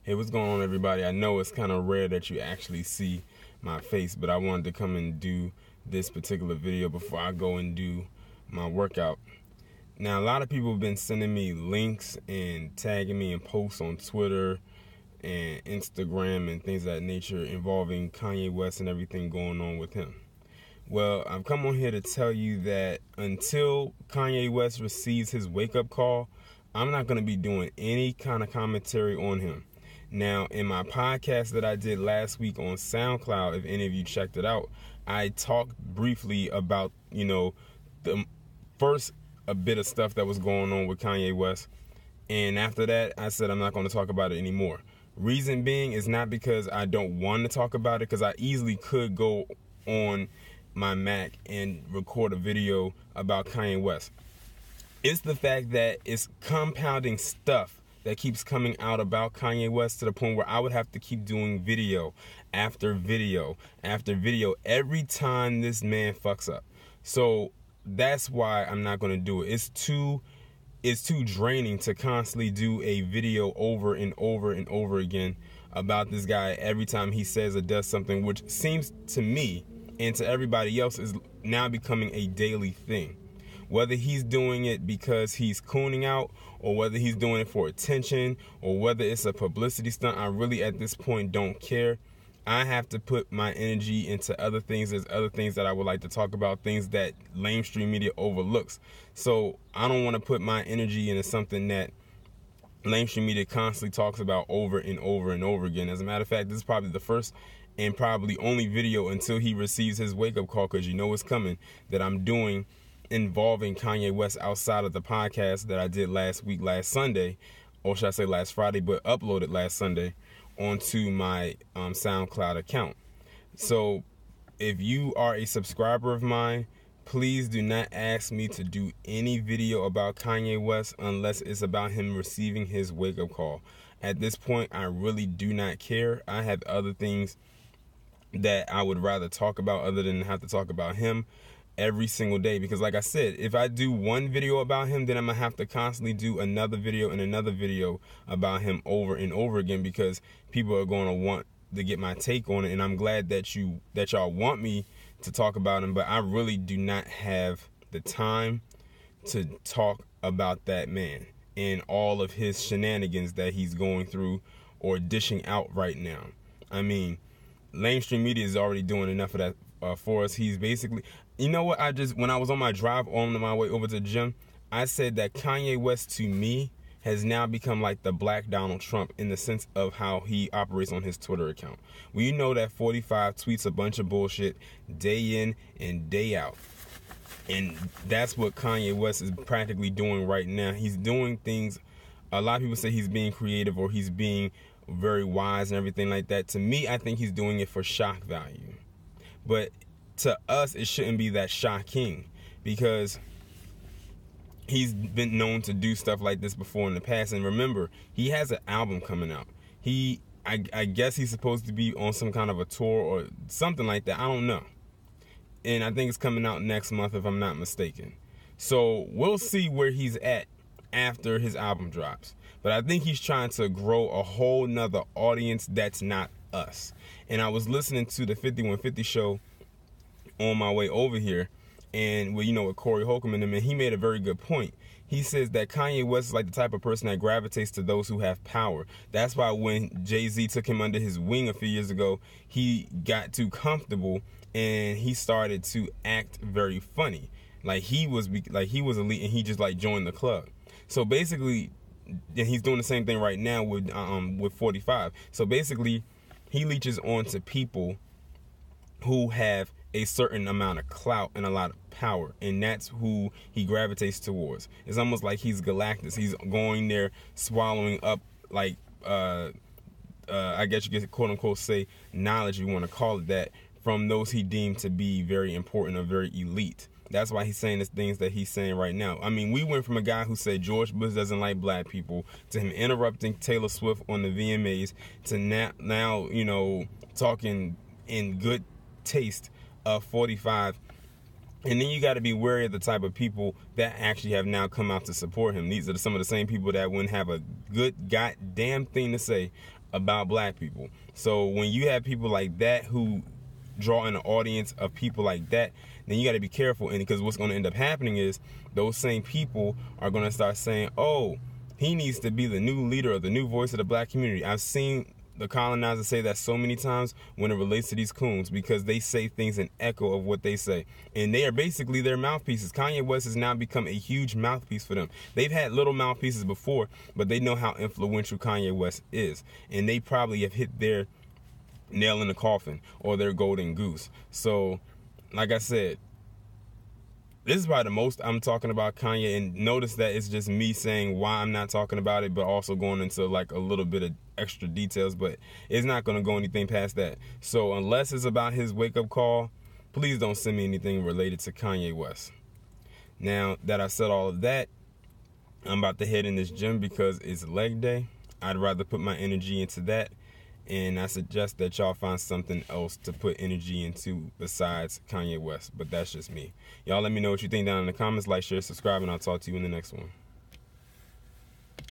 Hey, what's going on, everybody? I know it's kind of rare that you actually see my face, but I wanted to come and do this particular video before I go and do my workout. Now, a lot of people have been sending me links and tagging me in posts on Twitter and Instagram and things of that nature involving Kanye West and everything going on with him. Well, I've come on here to tell you that until Kanye West receives his wake-up call, I'm not going to be doing any kind of commentary on him. Now, in my podcast that I did last week on SoundCloud, if any of you checked it out, I talked briefly about, the first a bit of stuff that was going on with Kanye West. And after that, I said I'm not going to talk about it anymore. Reason being is not because I don't want to talk about it, because I easily could go on my Mac and record a video about Kanye West. It's the fact that it's compounding stuff that keeps coming out about Kanye West to the point where I would have to keep doing video after video after video every time this man fucks up. So that's why I'm not going to do it. It's too draining to constantly do a video over and over and over again about this guy every time he says or does something, which seems to me and to everybody else is now becoming a daily thing. Whether he's doing it because he's cooning out, or whether he's doing it for attention, or whether it's a publicity stunt, I really at this point don't care. I have to put my energy into other things. There's other things that I would like to talk about, things that mainstream media overlooks. So I don't want to put my energy into something that mainstream media constantly talks about over and over and over again. As a matter of fact, this is probably the first and probably only video until he receives his wake-up call, because you know it's coming, that I'm doing involving Kanye West outside of the podcast that I did last Sunday, or should I say last Friday, but uploaded last Sunday onto my SoundCloud account. So if you are a subscriber of mine, please do not ask me to do any video about Kanye West unless it's about him receiving his wake-up call. At this point, I really do not care. I have other things that I would rather talk about other than have to talk about him every single day, because like I said, if I do one video about him, then I'm gonna have to constantly do another video and another video about him over and over again, because people are going to want to get my take on it. And I'm glad that y'all want me to talk about him, but I really do not have the time to talk about that man and all of his shenanigans that he's going through or dishing out right now. I mean, mainstream media is already doing enough of that for us. He's basically, you know what, when I was on my drive on my way over to the gym, I said that Kanye West to me has now become like the black Donald Trump in the sense of how he operates on his Twitter account. Well, you know that 45 tweets a bunch of bullshit day in and day out. And that's what Kanye West is practically doing right now. He's doing things, a lot of people say he's being creative or he's being very wise and everything like that. To me, I think he's doing it for shock value. But to us, it shouldn't be that shocking, because he's been known to do stuff like this before in the past. And remember, he has an album coming out. I guess he's supposed to be on some kind of a tour or something like that. I don't know. And I think it's coming out next month, if I'm not mistaken. So we'll see where he's at after his album drops. But I think he's trying to grow a whole nother audience that's not us. And I was listening to the 5150 show on my way over here, and with Corey Holcomb and him, and he made a very good point. He says that Kanye West is like the type of person that gravitates to those who have power. That's why when Jay-Z took him under his wing a few years ago, he got too comfortable and he started to act very funny, like he was elite, and he just like joined the club. So basically, and he's doing the same thing right now with 45. So basically, he leeches on to people who have a certain amount of clout and a lot of power, and that's who he gravitates towards. It's almost like he's Galactus. He's going there, swallowing up, like, I guess you could quote unquote say knowledge, if you want to call it that, from those he deemed to be very important or very elite. That's why he's saying the things that he's saying right now. I mean, we went from a guy who said George Bush doesn't like black people, to him interrupting Taylor Swift on the VMAs, to now talking in good taste of 45. And then you got to be wary of the type of people that actually have now come out to support him. These are some of the same people that wouldn't have a good goddamn thing to say about black people. So when you have people like that who draw in an audience of people like that, then you got to be careful. And because what's going to end up happening is those same people are going to start saying, oh, he needs to be the new leader or the new voice of the black community. I've seen the colonizers say that so many times when it relates to these coons, because they say things in echo of what they say. And they are basically their mouthpieces. Kanye West has now become a huge mouthpiece for them. They've had little mouthpieces before, but they know how influential Kanye West is. And they probably have hit their nail in the coffin or their golden goose. So, like I said, this is probably the most I'm talking about Kanye, and notice that it's just me saying why I'm not talking about it, but also going into like a little bit of extra details, but it's not going to go anything past that. So unless it's about his wake-up call, please don't send me anything related to Kanye West. Now that I said all of that, I'm about to head in this gym because it's leg day. I'd rather put my energy into that, and I suggest that y'all find something else to put energy into besides Kanye West. But that's just me. Y'all let me know what you think down in the comments. Like, share, subscribe, and I'll talk to you in the next one.